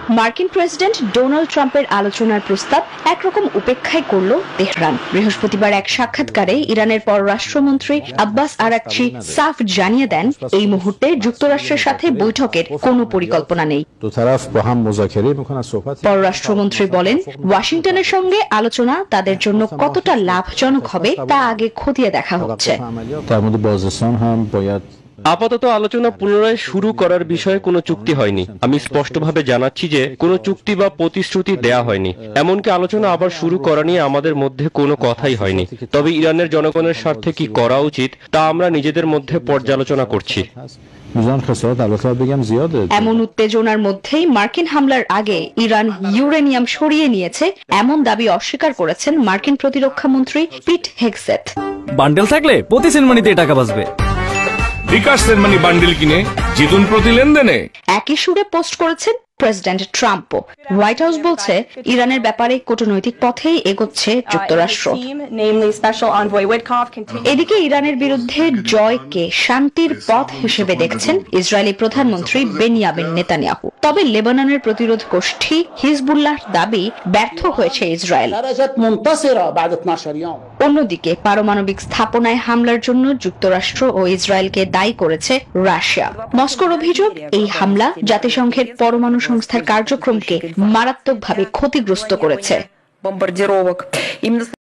মার্কিন president Donald ট্রাম্পের আলোচনার প্রস্তাব একরকম উপেক্ষাই করল তেহরান। বৃহস্পতিবার এক সাক্ষাৎকারে ইরানের পররাষ্ট্রমন্ত্রী আব্বাস আরাকচি সাফ জানিয়ে দেন, এই মুহূর্তে যুক্তরাষ্ট্রের সাথে বৈঠকের কোনো পরিকল্পনা নেই। পররাষ্ট্রমন্ত্রী বলেন, ওয়াশিংটনের সঙ্গে আলোচনা তাদের জন্য কতটা লাভজনক হবে তা আগে খতিয়ে দেখা হচ্ছে। আপাতত আলোচনা পুনরায় শুরু করার বিষয়ে কোনো চুক্তি হয়নি। আমি স্পষ্টভাবে জানাচ্ছি যে কোনো চুক্তি বা প্রতিশ্রুতি দেয়া হয়নি। এমনকি আলোচনা আবার শুরু করা নিয়ে আমাদের মধ্যে কোনো কথাই হয়নি। তবে ইরানের জনগণের স্বার্থে কি করা উচিত তা আমরা নিজেদের মধ্যে পর্যালোচনা করছি। এমন উত্তেজনার মধ্যেই মার্কিন হামলার আগে ইরান ইউরেনিয়াম সরিয়ে নিয়েছে এমন দাবি অস্বীকার করেছেন মার্কিন প্রতিরক্ষা মন্ত্রী পিট হেগসেথ। বান্ডেল থাকলে প্রতি সেনমানিতে টাকা বাঁচবে। বিকাশ সেনমানি বান্ডেল কিনে জিতুন প্রতি লেনদেনে। একই সুরে পোস্ট করেছেন প্রেসিডেন্ট ট্রাম্পও। হোয়াইট হাউস বলছে, ইরানের ব্যাপারে কূটনৈতিক পথেই এগোচ্ছে যুক্তরাষ্ট্র। এদিকে ইরানের বিরুদ্ধে জয়কে শান্তির পথ হিসেবে দেখছেন ইসরায়েলি প্রধানমন্ত্রী বেনিয়ামিন নেতানিয়াহু। তবে লেবাননের প্রতিরোধ গোষ্ঠী হিজবুল্লাহর দাবি ব্যর্থ হয়েছে ইসরায়েল। অন্যদিকে পারমাণবিক স্থাপনায় হামলার জন্য যুক্তরাষ্ট্র ও ইসরায়েলকে দায়ী করেছে রাশিয়া। মস্কোর অভিযোগ, এই হামলা জাতিসংঘের পরমাণু সংস্থার কার্যক্রমকে মারাত্মকভাবে ক্ষতিগ্রস্ত করেছে।